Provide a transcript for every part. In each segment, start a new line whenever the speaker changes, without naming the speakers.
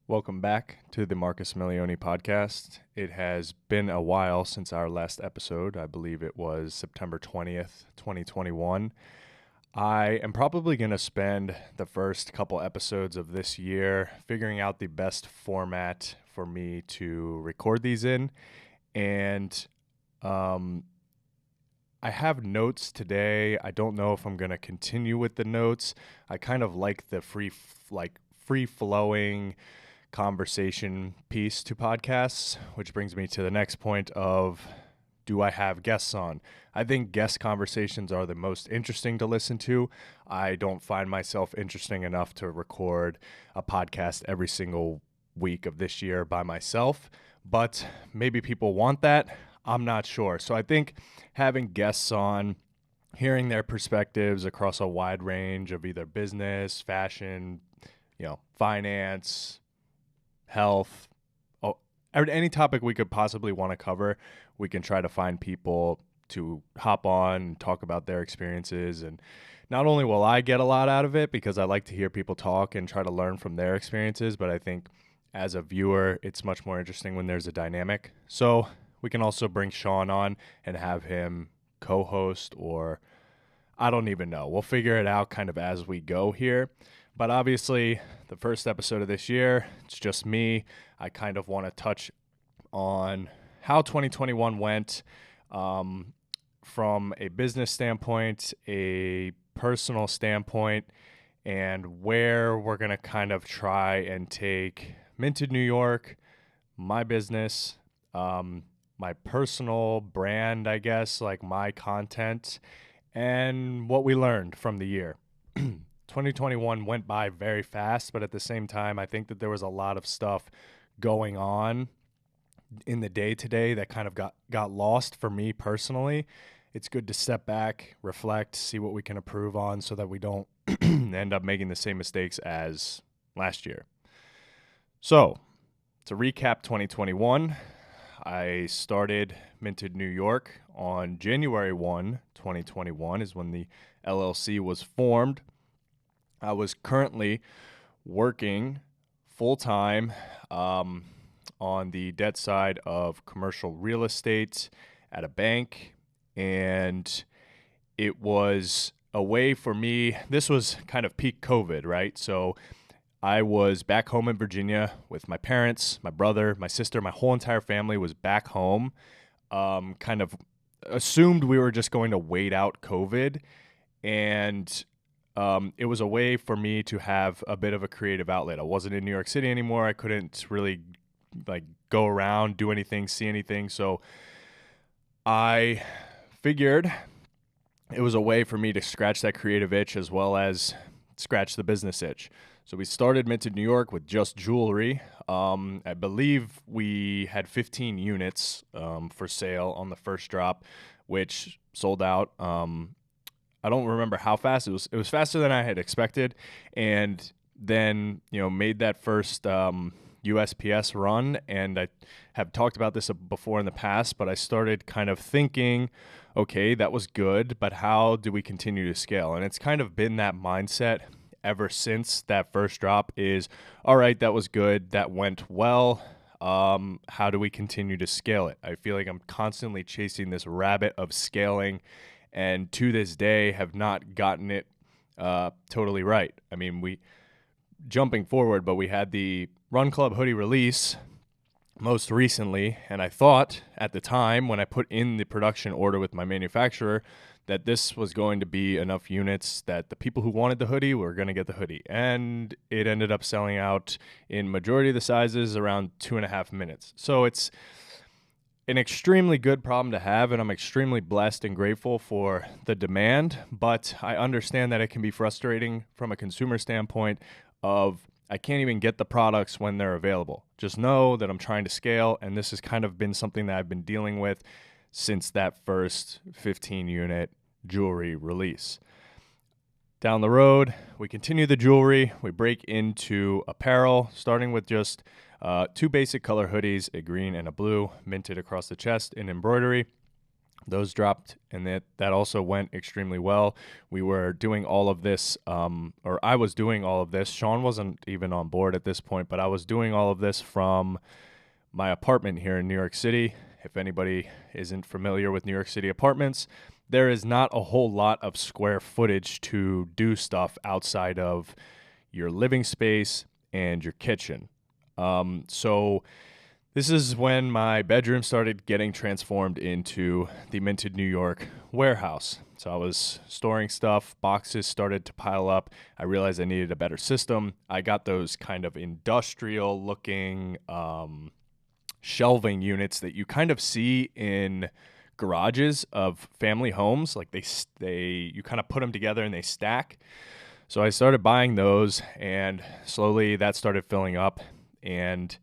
Welcome back to the Marcus Milione podcast. It has been a while since our last episode. I believe it was September 20th, 2021. I am probably going to spend the first couple episodes of this year figuring out the best format for me to record these in. And I have notes today. I don't know if I'm going to continue with the notes. I kind of like the free-flowing conversation piece to podcasts, which brings me to the next point of, do I have guests on? I think guest conversations are the most interesting to listen to. I don't find myself interesting enough to record a podcast every single week of this year by myself, but maybe people want that. I'm not sure. So I think having guests on, hearing their perspectives across a wide range of either business, fashion, finance, health, any topic we could possibly want to cover, we can try to find people to hop on and talk about their experiences. And not only will I get a lot out of it because I like to hear people talk and try to learn from their experiences, but I think as a viewer, it's much more interesting when there's a dynamic. So we can also bring Sean on and have him co-host, or I don't even know. We'll figure it out kind of as we go here. But obviously, the first episode of this year, it's just me. I kind of want to touch on how 2021 went from a business standpoint, a personal standpoint, and where we're going to kind of try and take Minted New York, my business, my personal brand, I guess, like my content, and what we learned from the year. 2021 went by very fast, but at the same time, I think that there was a lot of stuff going on in the day-to-day that kind of got lost for me personally. It's good to step back, reflect, see what we can improve on so that we don't end up making the same mistakes as last year. So, to recap 2021, I started Minted New York on January 1, 2021 is when the LLC was formed. I was currently working full-time on the debt side of commercial real estate at a bank, and it was a way for me. This was kind of peak COVID, right? So I was back home in Virginia with my parents, my brother, my sister, my whole entire family was back home. Kind of assumed we were just going to wait out COVID, and it was a way for me to have a bit of a creative outlet. I wasn't in New York City anymore. I couldn't really go around, do anything, see anything. So I figured it was a way for me to scratch that creative itch as well as scratch the business itch. So we started Minted New York with just jewelry. I believe we had 15 units for sale on the first drop, which sold out. I don't remember how fast it was. It was faster than I had expected, and then made that first USPS run. And I have talked about this before in the past, but I started kind of thinking, okay, that was good, but how do we continue to scale? And it's kind of been that mindset ever since that first drop. Is all right, that was good, that went well. How do we continue to scale it? I feel like I'm constantly chasing this rabbit of scaling, and to this day have not gotten it totally right. I mean, jumping forward, but we had the Run Club hoodie release most recently, and I thought at the time when I put in the production order with my manufacturer that this was going to be enough units that the people who wanted the hoodie were going to get the hoodie. And it ended up selling out in majority of the sizes around 2.5 minutes. So it's an extremely good problem to have, and I'm extremely blessed and grateful for the demand, but I understand that it can be frustrating from a consumer standpoint of I can't even get the products when they're available. Just know that I'm trying to scale, and this has kind of been something that I've been dealing with since that first 15-unit jewelry release. Down the road, we continue the jewelry. We break into apparel, starting with just two basic color hoodies, a green and a blue, minted across the chest in embroidery. Those dropped, and that also went extremely well. We were doing all of this, or I was doing all of this. Sean wasn't even on board at this point, but I was doing all of this from my apartment here in New York City. If anybody isn't familiar with New York City apartments, there is not a whole lot of square footage to do stuff outside of your living space and your kitchen. So this is when my bedroom started getting transformed into the Minted New York warehouse. So I was storing stuff, boxes started to pile up. I realized I needed a better system. I got those kind of industrial looking shelving units that you kind of see in garages of family homes. Like you kind of put them together and they stack. So I started buying those, and slowly that started filling up, and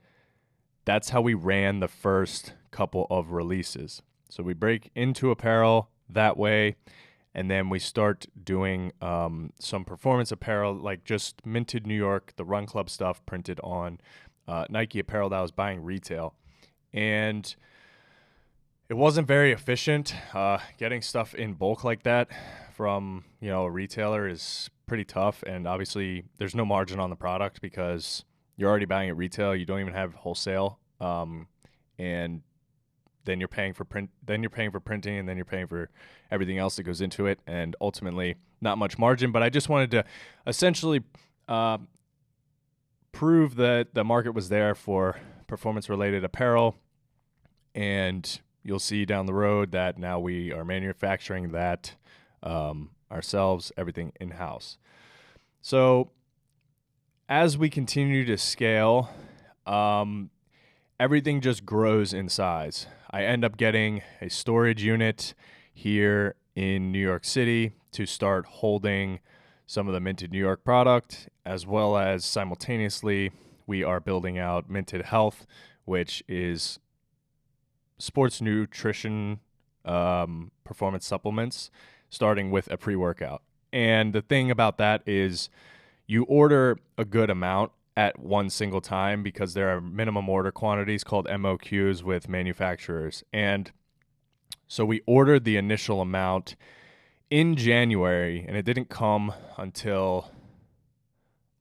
that's how we ran the first couple of releases. So we break into apparel that way, and then we start doing some performance apparel, like just Minted New York, the Run Club stuff printed on Nike apparel that I was buying retail. And it wasn't very efficient. Getting stuff in bulk like that from a retailer is pretty tough, and obviously there's no margin on the product because you're already buying at retail. You don't even have wholesale, and then you're paying for print. Then you're paying for printing, and then you're paying for everything else that goes into it, and ultimately not much margin. But I just wanted to essentially prove that the market was there for performance-related apparel, and you'll see down the road that now we are manufacturing that ourselves, everything in-house. So as we continue to scale, everything just grows in size. I end up getting a storage unit here in New York City to start holding some of the Minted New York product, as well as simultaneously we are building out Minted Health, which is sports nutrition performance supplements, starting with a pre-workout. And the thing about that is you order a good amount at one single time because there are minimum order quantities called MOQs with manufacturers. And so we ordered the initial amount in January, and it didn't come until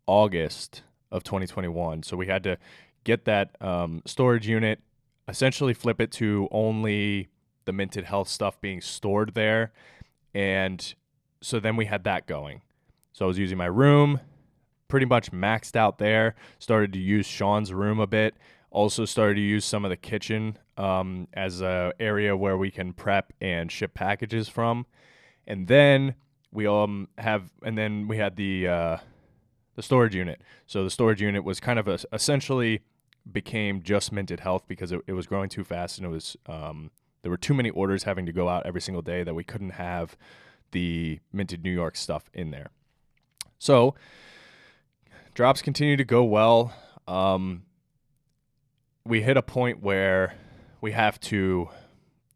August of 2021. So we had to get that storage unit, essentially flip it to only the Minted Health stuff being stored there. And so then we had that going. So I was using my room, pretty much maxed out there, started to use Sean's room a bit, also started to use some of the kitchen as a area where we can prep and ship packages from. And then we had the storage unit. So the storage unit was kind of essentially became just Minted Health because it was growing too fast, and it was there were too many orders having to go out every single day that we couldn't have the Minted New York stuff in there. So drops continue to go well. We hit a point where we have to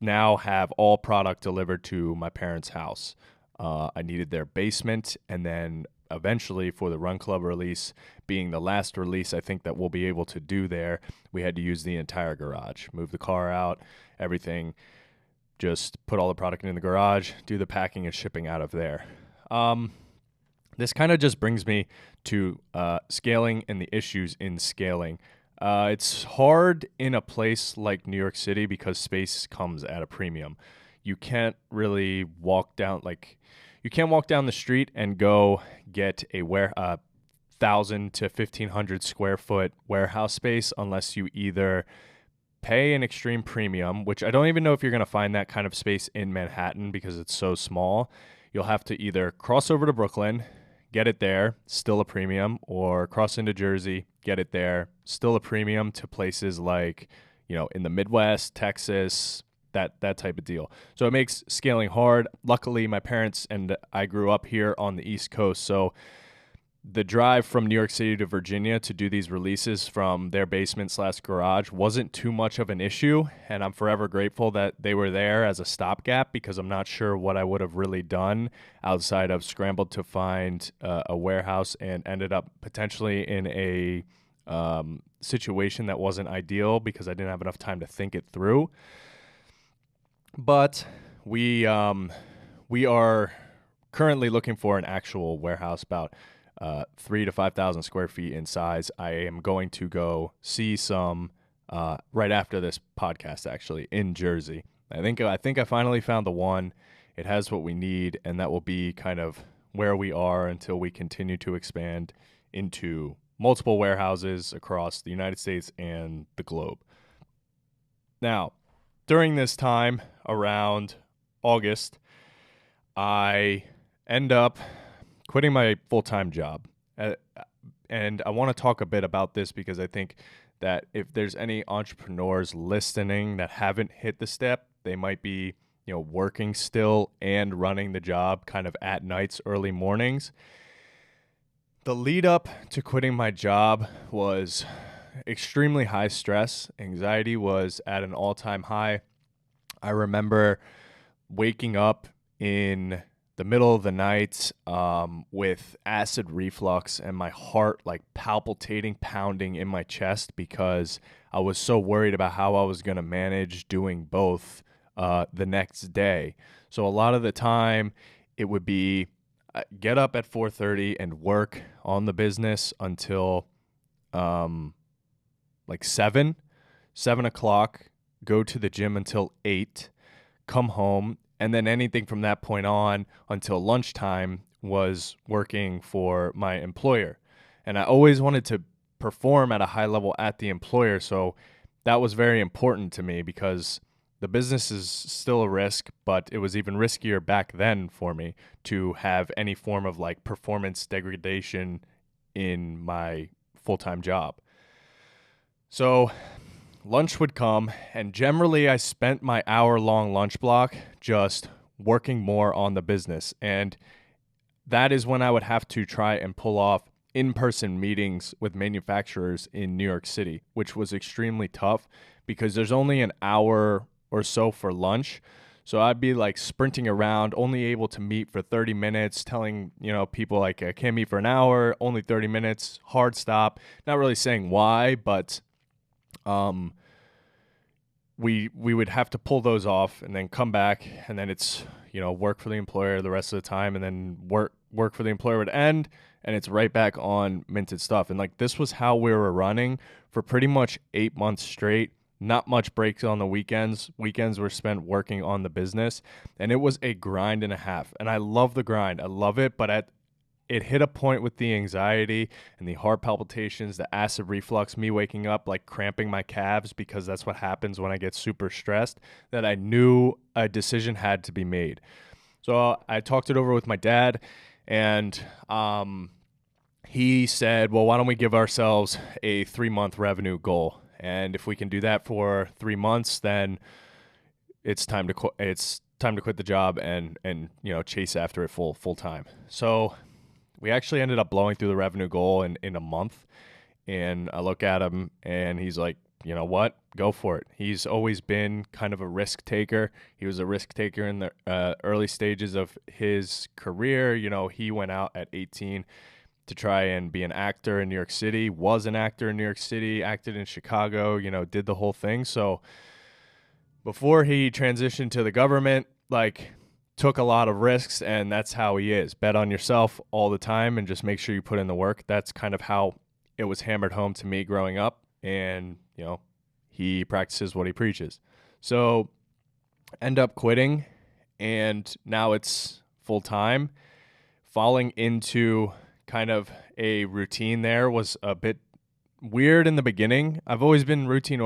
now have all product delivered to my parents' house. I needed their basement, and then eventually for the Run Club release, being the last release I think that we'll be able to do there, we had to use the entire garage, move the car out, everything, just put all the product in the garage, do the packing and shipping out of there. This kind of just brings me to scaling and the issues in scaling. It's hard in a place like New York City because space comes at a premium. You can't really walk down the street and go get a 1,000 to 1,500 square foot warehouse space unless you either pay an extreme premium, which I don't even know if you're going to find that kind of space in Manhattan because it's so small. You'll have to either cross over to Brooklyn, get it there, still a premium, or cross into Jersey, get it there, still a premium, to places like, in the Midwest, Texas, that type of deal. So it makes scaling hard. Luckily, my parents and I grew up here on the East Coast, so the drive from New York City to Virginia to do these releases from their basement/garage wasn't too much of an issue, and I'm forever grateful that they were there as a stopgap because I'm not sure what I would have really done outside of scrambled to find a warehouse and ended up potentially in a situation that wasn't ideal because I didn't have enough time to think it through. But we are currently looking for an actual warehouse about 3,000 to 5,000 square feet in size. I am going to go see some right after this podcast, actually, in Jersey. I think I finally found the one. It has what we need, and that will be kind of where we are until we continue to expand into multiple warehouses across the United States and the globe. Now, during this time, around August, I end up quitting my full-time job. And I want to talk a bit about this because I think that if there's any entrepreneurs listening that haven't hit the step, they might be, working still and running the job kind of at nights, early mornings. The lead up to quitting my job was extremely high stress. Anxiety was at an all-time high. I remember waking up in the middle of the night with acid reflux and my heart like palpitating, pounding in my chest because I was so worried about how I was going to manage doing both the next day. So a lot of the time it would be get up at 4:30 and work on the business until like 7 o'clock, go to the gym until 8, come home, and then anything from that point on until lunchtime was working for my employer. And I always wanted to perform at a high level at the employer, so that was very important to me because the business is still a risk, but it was even riskier back then for me to have any form of like performance degradation in my full-time job. So lunch would come, and generally I spent my hour-long lunch block just working more on the business. And that is when I would have to try and pull off in-person meetings with manufacturers in New York City, which was extremely tough because there's only an hour or so for lunch. So I'd be like sprinting around, only able to meet for 30 minutes, telling, people like I can't meet for an hour, only 30 minutes, hard stop. Not really saying why, but we would have to pull those off and then come back, and then it's work for the employer the rest of the time, and then work for the employer would end, and it's right back on minted stuff. And like this was how we were running for pretty much 8 months straight. Not much breaks on the weekends. Weekends were spent working on the business, and it was a grind and a half. And I love the grind. I love it, but it hit a point with the anxiety and the heart palpitations, the acid reflux, me waking up like cramping my calves because that's what happens when I get super stressed, that I knew a decision had to be made. So I talked it over with my dad, and he said, well, why don't we give ourselves a 3-month revenue goal? And if we can do that for 3 months, then it's time to quit the job and chase after it full time. So we actually ended up blowing through the revenue goal in a month. And I look at him and he's like, you know what? Go for it. He's always been kind of a risk taker. He was a risk taker in the early stages of his career. He went out at 18 to try and be an actor in New York City, was an actor in New York City, acted in Chicago, did the whole thing. So before he transitioned to the government, took a lot of risks, and that's how he is. Bet on yourself all the time and just make sure you put in the work. That's kind of how it was hammered home to me growing up. And, he practices what he preaches. So end up quitting, and now it's full time. Falling into kind of a routine there was a bit weird in the beginning. I've always been routine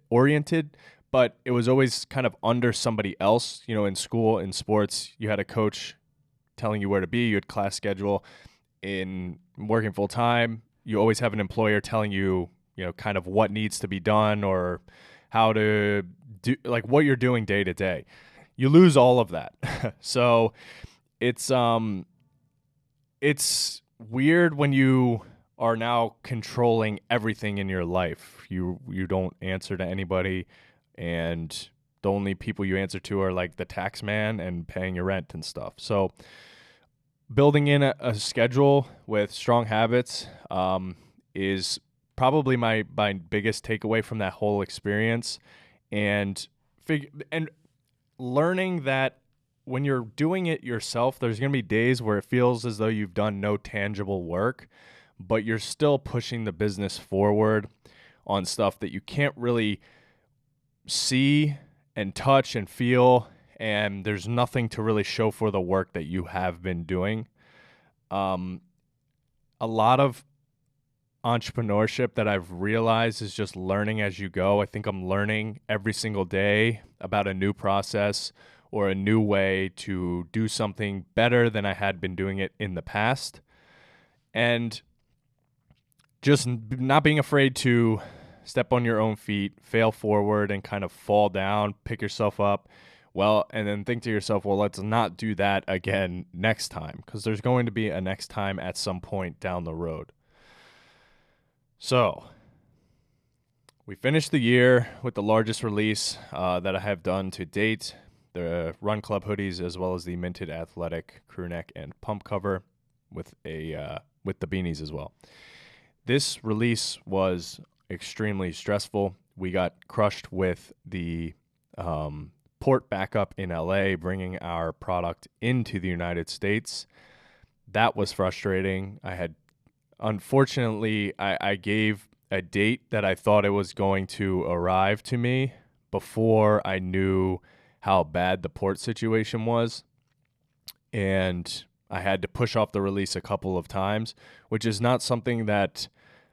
oriented, but it was always kind of under somebody else. In school, in sports, you had a coach telling you where to be. You had class schedule. In working full time, you always have an employer telling you, kind of what needs to be done or how to do, like what you're doing day to day. You lose all of that. So it's weird when you are now controlling everything in your life. You don't answer to anybody, and the only people you answer to are like the tax man and paying your rent and stuff. So building in a schedule with strong habits is probably my biggest takeaway from that whole experience, and learning that when you're doing it yourself, there's going to be days where it feels as though you've done no tangible work, but you're still pushing the business forward on stuff that you can't really see and touch and feel, and there's nothing to really show for the work that you have been doing. A lot of entrepreneurship that I've realized is just learning as you go. I think I'm learning every single day about a new process or a new way to do something better than I had been doing it in the past. And just not being afraid to step on your own feet, fail forward, and kind of fall down, pick yourself up. Well, and then think to yourself, well, let's not do that again next time, because there's going to be a next time at some point down the road. So we finished the year with the largest release that I have done to date, the Run Club hoodies, as well as the minted athletic crew neck and pump cover with the beanies as well. This release was extremely stressful. We got crushed with the port backup in LA, bringing our product into the United States. That was frustrating. Unfortunately, I gave a date that I thought it was going to arrive to me before I knew how bad the port situation was. And I had to push off the release a couple of times, which is not something that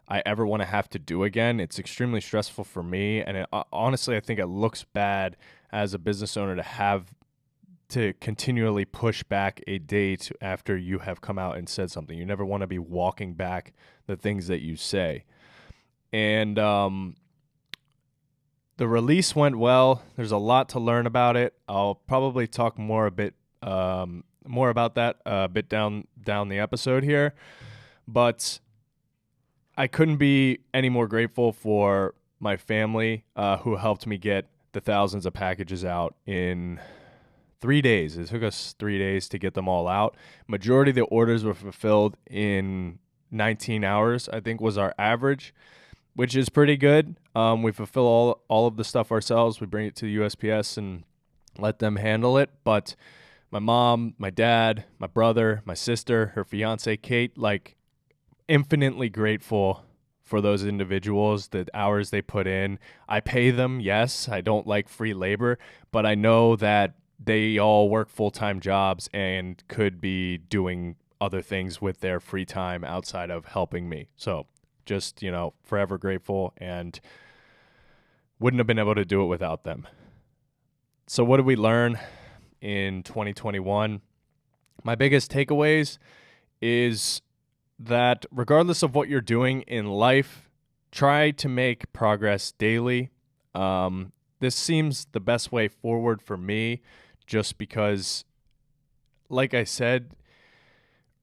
I ever want to have to do again. It's extremely stressful for me. And honestly, I think it looks bad as a business owner to have to continually push back a date after you have come out and said something. You never want to be walking back the things that you say. And the release went well. There's a lot to learn about it. I'll probably talk more about that a bit down the episode here. But I couldn't be any more grateful for my family who helped me get the thousands of packages out in 3 days. It took us 3 days to get them all out. Majority of the orders were fulfilled in 19 hours, I think was our average, which is pretty good. We fulfill all of the stuff ourselves. We bring it to the USPS and let them handle it. But my mom, my dad, my brother, my sister, her fiance, Kate, infinitely grateful for those individuals, the hours they put in. I pay them, yes. I don't like free labor, but I know that they all work full-time jobs and could be doing other things with their free time outside of helping me. So just, forever grateful, and wouldn't have been able to do it without them. So what did we learn in 2021? My biggest takeaways is that regardless of what you're doing in life, try to make progress daily. This seems the best way forward for me, just because, like I said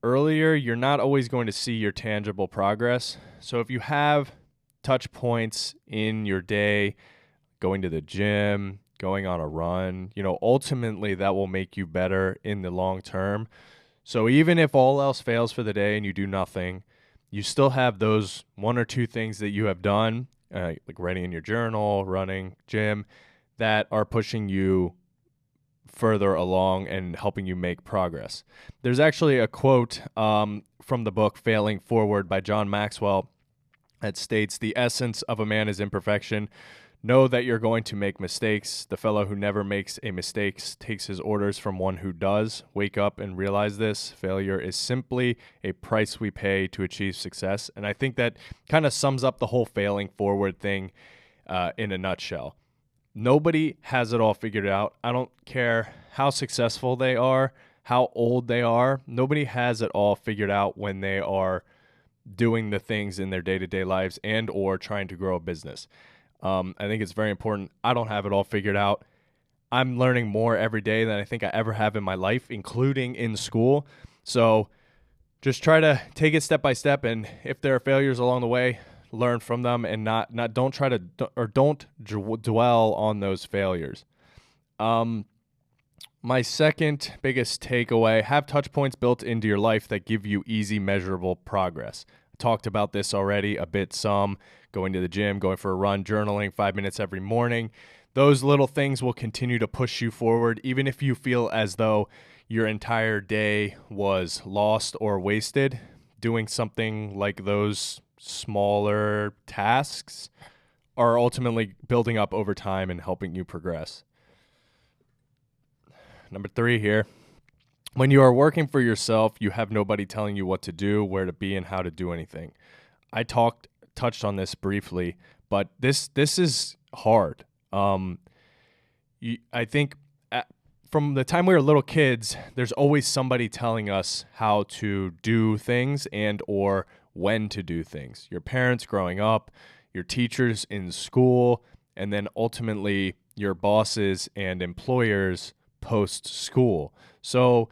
earlier, you're not always going to see your tangible progress. So if you have touch points in your day, going to the gym, going on a run, ultimately that will make you better in the long term. So even if all else fails for the day and you do nothing, you still have those one or two things that you have done, like writing in your journal, running, gym, that are pushing you further along and helping you make progress. There's actually a quote from the book Failing Forward by John Maxwell that states, "The essence of a man is imperfection. Know that you're going to make mistakes. The fellow who never makes a mistake takes his orders from one who does. Wake up and realize this. Failure is simply a price we pay to achieve success." And I think that kind of sums up the whole failing forward thing in a nutshell. Nobody has it all figured out. I don't care how successful they are, how old they are. Nobody has it all figured out when they are doing the things in their day-to-day lives and or trying to grow a business. I think it's very important. I don't have it all figured out. I'm learning more every day than I think I ever have in my life, including in school. So just try to take it step by step, and if there are failures along the way, learn from them and don't dwell on those failures. My second biggest takeaway, have touch points built into your life that give you easy, measurable progress. I talked about this already a bit, going to the gym, going for a run, journaling 5 minutes every morning. those little things will continue to push you forward, even if you feel as though your entire day was lost or wasted. Doing something like those smaller tasks are ultimately building up over time and helping you progress. Number 3 here. When you are working for yourself, you have nobody telling you what to do, where to be, and how to do anything. I touched on this briefly, but this is hard. I think from the time we were little kids, there's always somebody telling us how to do things and or when to do things. Your parents growing up, your teachers in school, and then ultimately your bosses and employers post school. So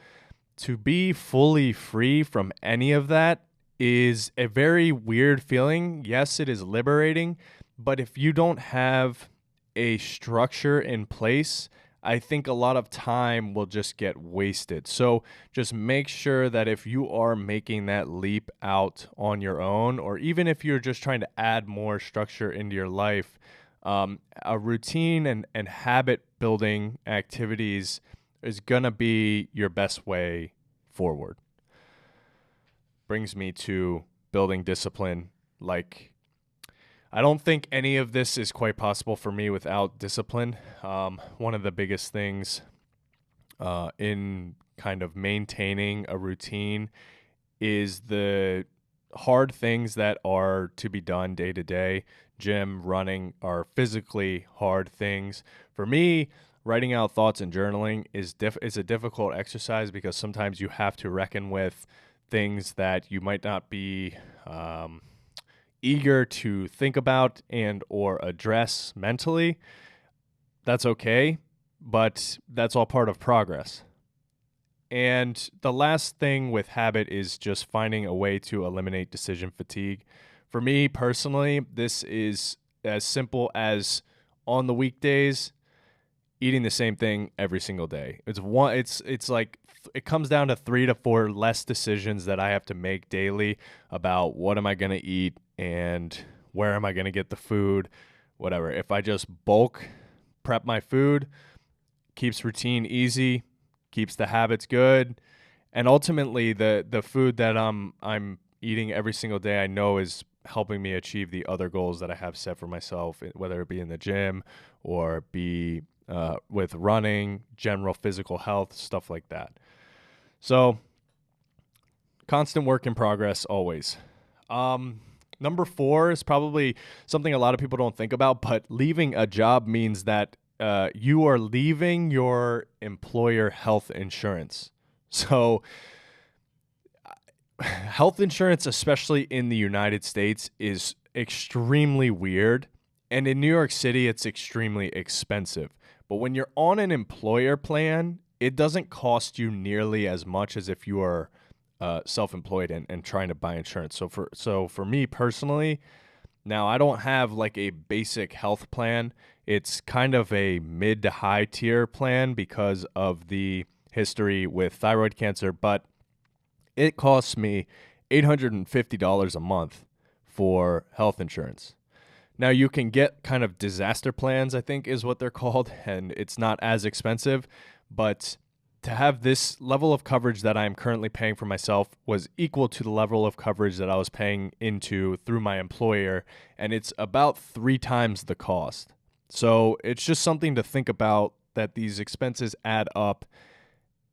to be fully free from any of that is a very weird feeling. Yes, it is liberating, but if you don't have a structure in place, I think a lot of time will just get wasted. So just make sure that if you are making that leap out on your own, or even if you're just trying to add more structure into your life, a routine and habit building activities is going to be your best way forward. Brings me to building discipline. I don't think any of this is quite possible for me without discipline. One of the biggest things in kind of maintaining a routine is the hard things that are to be done day to day. Gym, running are physically hard things. For me, writing out thoughts and journaling is a difficult exercise because sometimes you have to reckon with things that you might not be eager to think about and or address mentally. That's okay, but that's all part of progress. And the last thing with habit is just finding a way to eliminate decision fatigue. For me personally, this is as simple as on the weekdays eating the same thing every single day. It's like it comes down to 3 to 4 less decisions that I have to make daily about what am I going to eat and where am I going to get the food, whatever. If I just bulk prep my food, keeps routine easy, keeps the habits good, and ultimately the food that I'm eating every single day I know is helping me achieve the other goals that I have set for myself, whether it be in the gym or be with running, general physical health, stuff like that. So constant work in progress always. Number 4 is probably something a lot of people don't think about, but leaving a job means that you are leaving your employer health insurance. So health insurance, especially in the United States, is extremely weird. And in New York City, it's extremely expensive. But when you're on an employer plan, it doesn't cost you nearly as much as if you are self-employed and trying to buy insurance. So for me personally, now I don't have like a basic health plan. It's kind of a mid to high tier plan because of the history with thyroid cancer, but it costs me $850 a month for health insurance. Now you can get kind of disaster plans, I think is what they're called, and it's not as expensive, but to have this level of coverage that I'm currently paying for myself was equal to the level of coverage that I was paying into through my employer, and it's about 3 times the cost. So it's just something to think about, that these expenses add up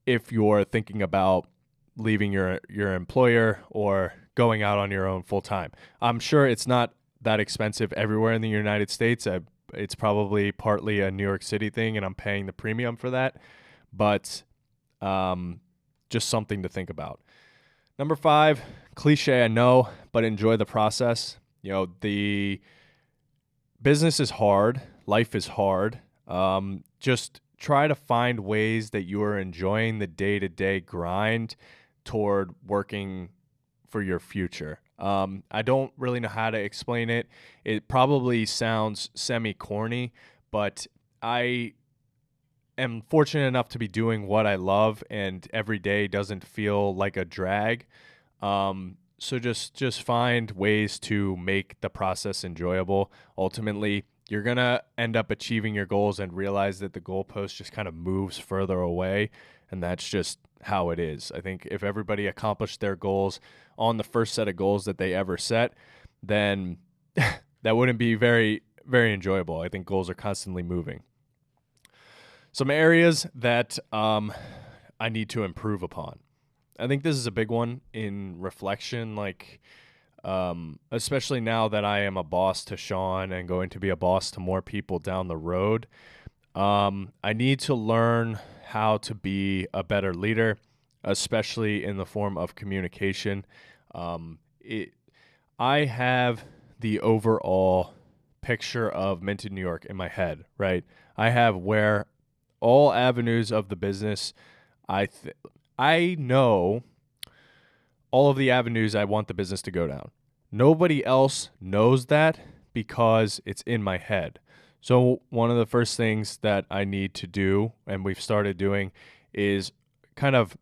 if you're thinking about leaving your employer or going out on your own full time. I'm sure it's not that expensive everywhere in the United States. It's probably partly a New York City thing, and I'm paying the premium for that. But just something to think about. Number 5, cliche, I know, but enjoy the process. You know, the business is hard. Life is hard. Just try to find ways that you are enjoying the day-to-day grind toward working for your future. I don't really know how to explain it. It probably sounds semi-corny, but I am fortunate enough to be doing what I love, and every day doesn't feel like a drag. So just find ways to make the process enjoyable. Ultimately, you're going to end up achieving your goals and realize that the goalpost just kind of moves further away. And that's just how it is. I think if everybody accomplished their goals on the first set of goals that they ever set, then that wouldn't be very, very enjoyable. I think goals are constantly moving. Some areas that I need to improve upon. I think this is a big one in reflection, especially now that I am a boss to Sean and going to be a boss to more people down the road. I need to learn how to be a better leader, especially in the form of communication. I have the overall picture of Minted New York in my head, right? I have where all avenues of the business, I know all of the avenues I want the business to go down. Nobody else knows that because it's in my head. So one of the first things that I need to do, and we've started doing, is kind of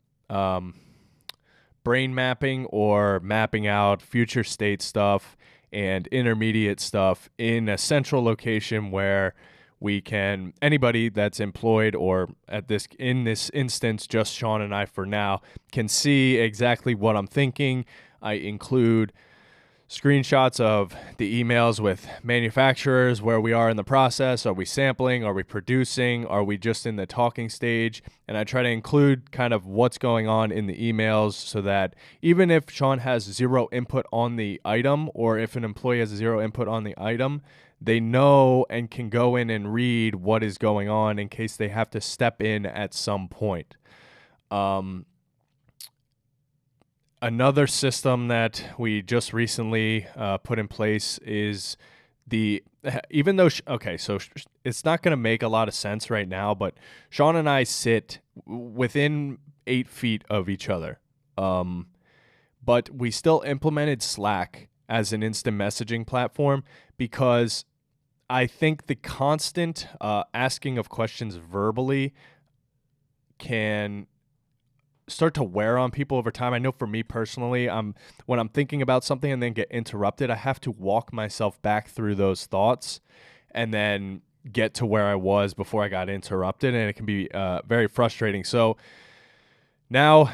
brain mapping or mapping out future state stuff and intermediate stuff in a central location where we can, anybody that's employed, or in this instance, just Sean and I for now, can see exactly what I'm thinking. I include screenshots of the emails with manufacturers, where we are in the process. Are we sampling? Are we producing? Are we just in the talking stage? And I try to include kind of what's going on in the emails so that even if Sean has zero input on the item, or if an employee has zero input on the item, they know and can go in and read what is going on in case they have to step in at some point. Another system that we just recently put in place is so it's not going to make a lot of sense right now, but Sean and I sit within 8 feet of each other. But we still implemented Slack as an instant messaging platform because I think the constant asking of questions verbally can start to wear on people over time. I know for me personally, when I'm thinking about something and then get interrupted, I have to walk myself back through those thoughts and then get to where I was before I got interrupted, and it can be very frustrating. So now,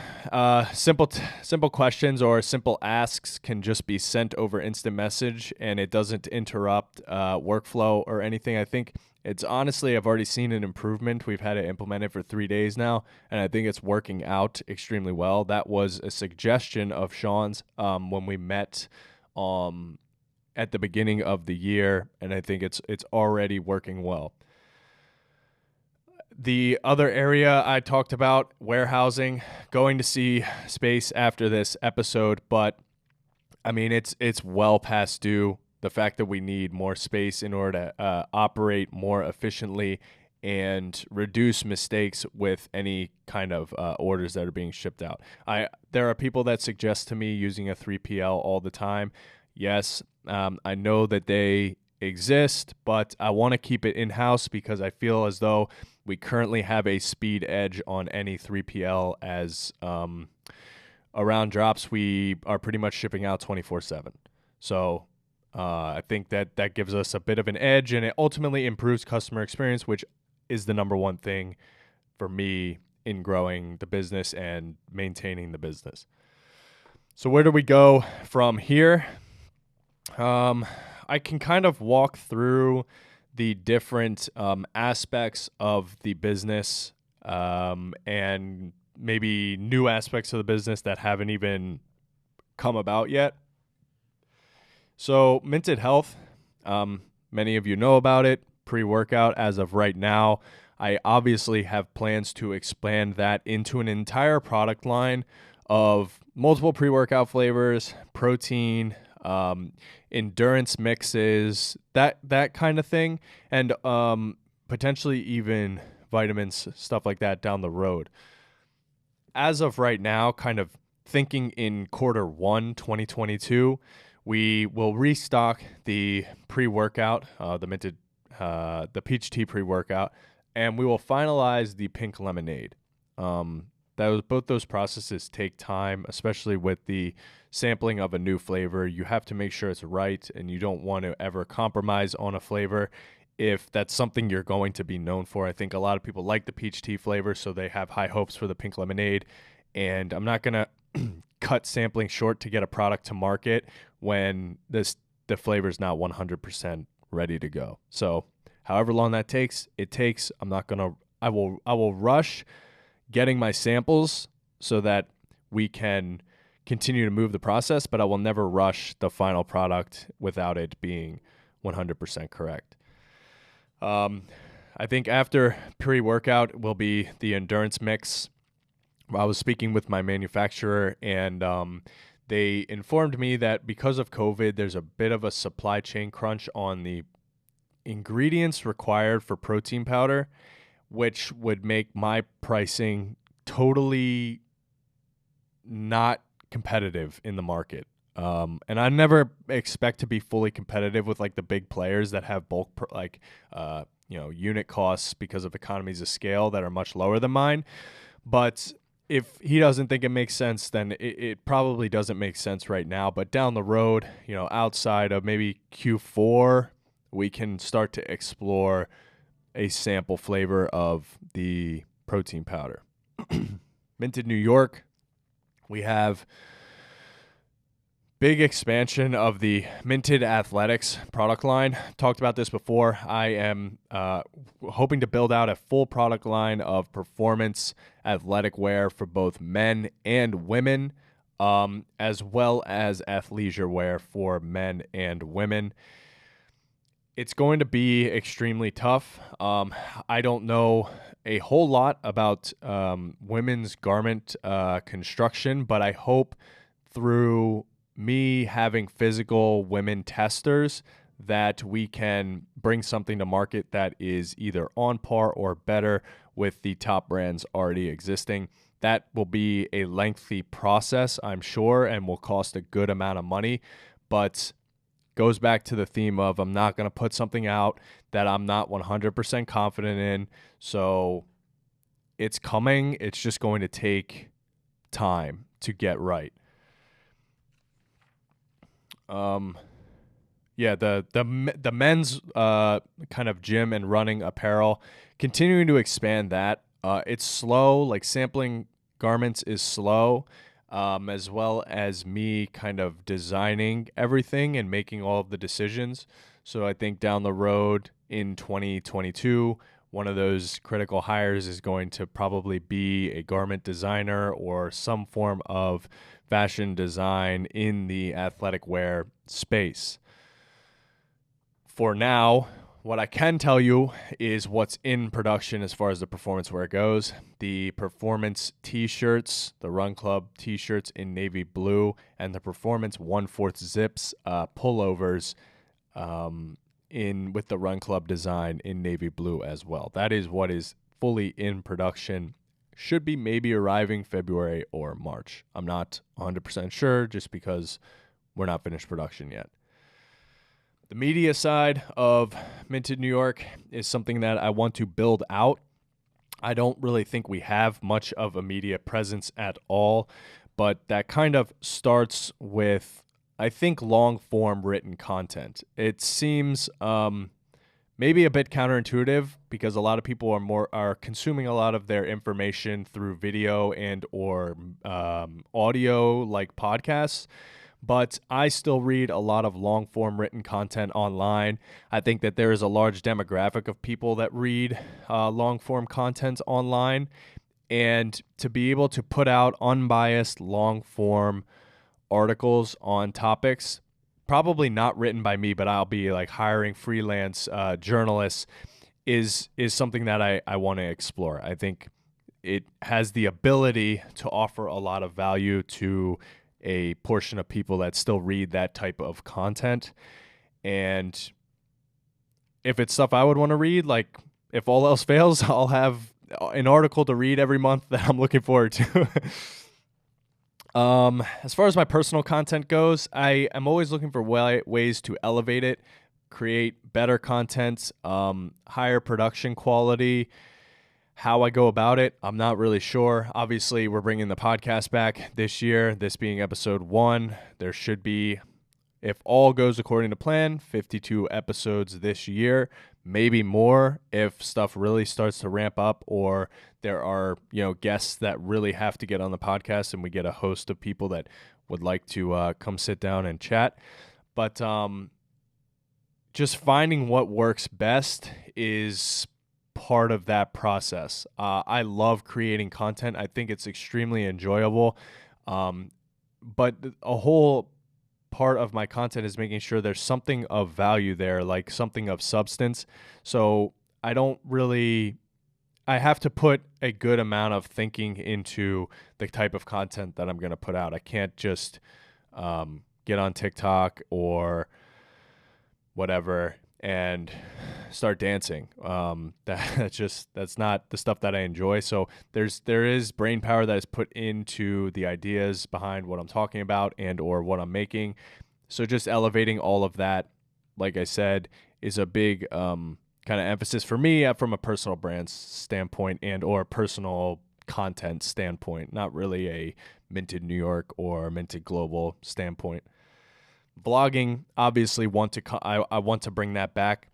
simple questions or simple asks can just be sent over instant message, and it doesn't interrupt workflow or anything. I think it's honestly, I've already seen an improvement. We've had it implemented for 3 days now, and I think it's working out extremely well. That was a suggestion of Sean's when we met at the beginning of the year, and I think it's already working well. The other area I talked about, warehousing, going to see space after this episode, but I mean, it's well past due. The fact that we need more space in order to operate more efficiently and reduce mistakes with any kind of orders that are being shipped out. There are people that suggest to me using a 3PL all the time. Yes, I know that they exist, but I want to keep it in-house because I feel as though we currently have a speed edge on any 3PL, as around drops we are pretty much shipping out 24/7. So I think that gives us a bit of an edge, and it ultimately improves customer experience, which is the number one thing for me in growing the business and maintaining the business. So where do we go from here? I can kind of walk through the different aspects of the business and maybe new aspects of the business that haven't even come about yet. So Minted Health, many of you know about it, pre-workout as of right now. I obviously have plans to expand that into an entire product line of multiple pre-workout flavors, protein, endurance mixes, that kind of thing, and potentially even vitamins, stuff like that down the road. As of right now, kind of thinking in Q1 2022, we will restock the pre-workout, the peach tea pre-workout, and we will finalize the pink lemonade. Both those processes take time, especially with the sampling of a new flavor. You have to make sure it's right, and you don't want to ever compromise on a flavor if that's something you're going to be known for. I think a lot of people like the peach tea flavor, so they have high hopes for the pink lemonade. And I'm not going to cut sampling short to get a product to market when the flavor is not 100% ready to go. So however long that takes, it takes. I will rush getting my samples so that we can continue to move the process, but I will never rush the final product without it being 100% correct. I think after pre-workout will be the endurance mix. I was speaking with my manufacturer, and they informed me that because of COVID, there's a bit of a supply chain crunch on the ingredients required for protein powder, which would make my pricing totally not competitive in the market. And I never expect to be fully competitive with like the big players that have bulk unit costs because of economies of scale that are much lower than mine. But if he doesn't think it makes sense, then it probably doesn't make sense right now. But down the road, outside of maybe Q4, we can start to explore a sample flavor of the protein powder. Minted New York, we have big expansion of the Minted Athletics product line. Talked about this before. I am hoping to build out a full product line of performance athletic wear for both men and women, as well as athleisure wear for men and women. It's going to be extremely tough. I don't know a whole lot about women's garment construction, but I hope through me having physical women testers that we can bring something to market that is either on par or better with the top brands already existing. That will be a lengthy process, I'm sure, and will cost a good amount of money, but goes back to the theme of I'm not going to put something out that I'm not 100% confident in. So it's coming. It's just going to take time to get right. The men's kind of gym and running apparel, continuing to expand that. It's slow, like sampling garments is slow, as well as me kind of designing everything and making all of the decisions. So I think down the road in 2022, one of those critical hires is going to probably be a garment designer or some form of fashion design in the athletic wear space. For now, what I can tell you is what's in production as far as the performance wear goes. The performance t-shirts, the Run Club t-shirts in navy blue, and the performance 1/4 zips pullovers with the Run Club design in navy blue as well. That is what is fully in production. Should be maybe arriving February or March. I'm not 100% sure just because we're not finished production yet. The media side of Minted New York is something that I want to build out. I don't really think we have much of a media presence at all, but that kind of starts with, I think, long-form written content. It seems maybe a bit counterintuitive because a lot of people are consuming a lot of their information through video and or audio like podcasts. But I still read a lot of long-form written content online. I think that there is a large demographic of people that read long-form content online. And to be able to put out unbiased long-form articles on topics, probably not written by me, but I'll be like hiring freelance journalists, is something that I want to explore. I think it has the ability to offer a lot of value to a portion of people that still read that type of content. And if it's stuff I would want to read, like if all else fails, I'll have an article to read every month that I'm looking forward to. As far as my personal content goes, I am always looking for ways to elevate it, create better content, higher production quality. How I go about it, I'm not really sure. Obviously, we're bringing the podcast back this year, this being episode 1. There should be, if all goes according to plan, 52 episodes this year. maybe more if stuff really starts to ramp up, or there are, guests that really have to get on the podcast and we get a host of people that would like to come sit down and chat. But just finding what works best is part of that process. I love creating content. I think it's extremely enjoyable. But a whole part of my content is making sure there's something of value there, like something of substance. So I have to put a good amount of thinking into the type of content that I'm going to put out. I can't just get on TikTok or whatever and start dancing. That's not the stuff that I enjoy. So there is brain power that is put into the ideas behind what I'm talking about and or what I'm making. So just elevating all of that, like I said, is a big kind of emphasis for me from a personal brand standpoint and or personal content standpoint, not really a Minted New York or Minted Global standpoint. Vlogging, obviously, I want to bring that back.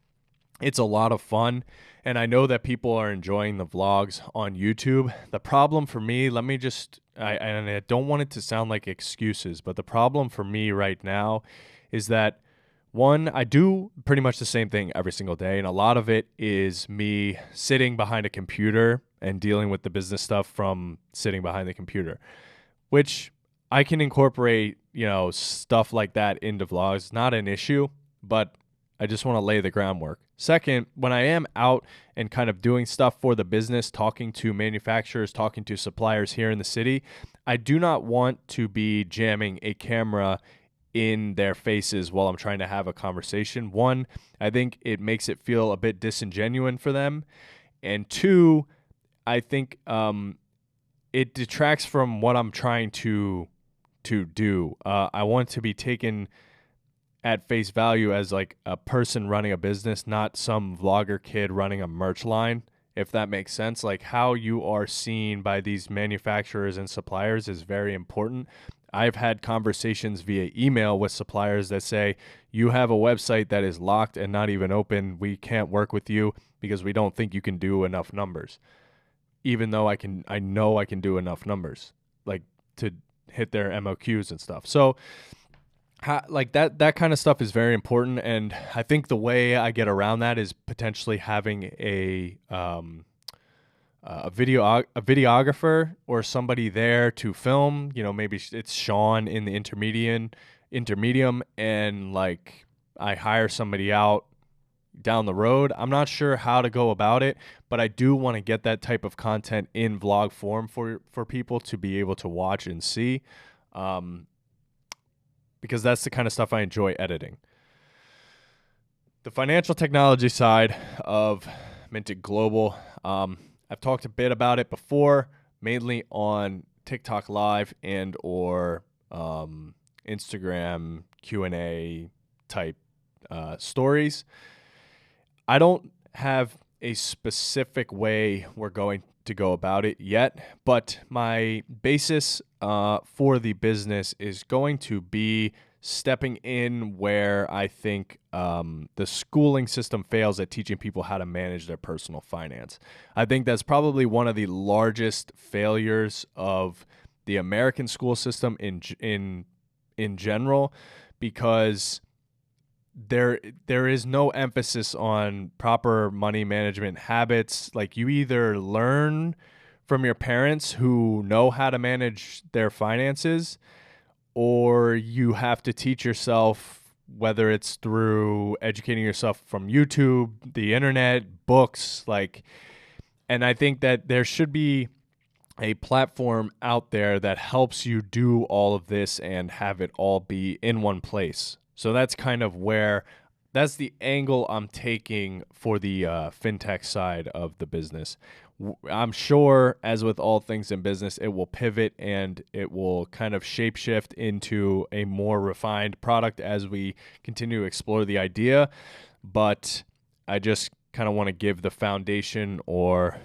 It's a lot of fun, and I know that people are enjoying the vlogs on YouTube. The problem for me, and I don't want it to sound like excuses, but the problem for me right now is that, one, I do pretty much the same thing every single day, and a lot of it is me sitting behind a computer and dealing with the business stuff from sitting behind the computer, which I can incorporate, stuff like that into vlogs. Not an issue, but I just want to lay the groundwork. Second, when I am out and kind of doing stuff for the business, talking to manufacturers, talking to suppliers here in the city, I do not want to be jamming a camera in their faces while I'm trying to have a conversation. One, I think it makes it feel a bit disingenuous for them. And two, I think it detracts from what I'm trying to do. I want to be taken at face value as like a person running a business, not some vlogger kid running a merch line, if that makes sense. Like how you are seen by these manufacturers and suppliers is very important. I've had conversations via email with suppliers that say, you have a website that is locked and not even open. We can't work with you because we don't think you can do enough numbers. Even though I know I can do enough numbers, like to hit their MOQs and stuff. So like that kind of stuff is very important. And I think the way I get around that is potentially having a videographer or somebody there to film, maybe it's Sean in the intermedium, and like I hire somebody out down the road. I'm not sure how to go about it, but I do want to get that type of content in vlog form for people to be able to watch and see, because that's the kind of stuff I enjoy editing. The financial technology side of Minted Global, I've talked a bit about it before, mainly on TikTok Live and or Instagram Q&A type stories. I don't have a specific way we're going to go about it yet, but my basis for the business is going to be stepping in where I think the schooling system fails at teaching people how to manage their personal finance. I think that's probably one of the largest failures of the American school system in general, because there is no emphasis on proper money management habits. Like, you either learn from your parents who know how to manage their finances, or you have to teach yourself, whether it's through educating yourself from YouTube, the internet, books, and I think that there should be a platform out there that helps you do all of this and have it all be in one place. So that's kind of that's the angle I'm taking for the fintech side of the business. I'm sure, as with all things in business, it will pivot and it will kind of shapeshift into a more refined product as we continue to explore the idea. But I just kind of want to give the foundation, or,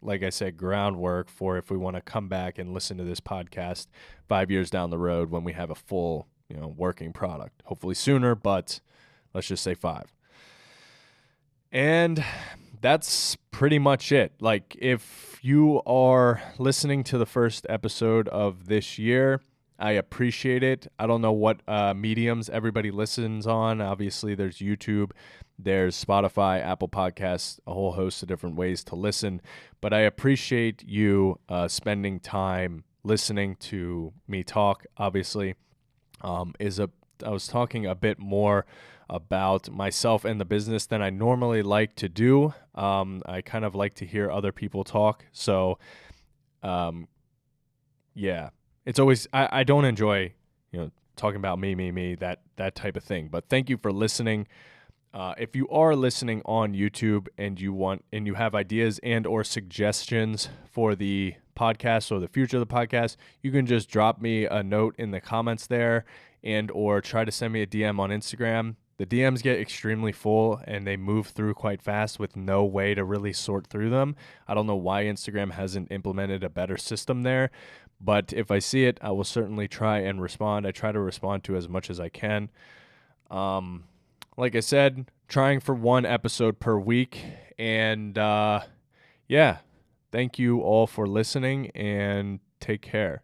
like I said, groundwork for if we want to come back and listen to this podcast 5 years down the road when we have a full, working product. Hopefully sooner, but let's just say 5. And that's pretty much it. Like, if you are listening to the first episode of this year, I appreciate it. I don't know what mediums everybody listens on. Obviously, there's YouTube, there's Spotify, Apple Podcasts, a whole host of different ways to listen. But I appreciate you spending time listening to me talk. Obviously, I was talking a bit more about myself and the business than I normally like to do. I kind of like to hear other people talk. So, yeah, it's always, I don't enjoy, talking about me, that type of thing. But thank you for listening. If you are listening on YouTube and you have ideas and or suggestions for the podcast or the future of the podcast, you can just drop me a note in the comments there and or try to send me a DM on Instagram. The DMs get extremely full and they move through quite fast with no way to really sort through them. I don't know why Instagram hasn't implemented a better system there, but if I see it, I will certainly try and respond. I try to respond to as much as I can. Like I said, trying for one episode per week. And yeah, thank you all for listening and take care.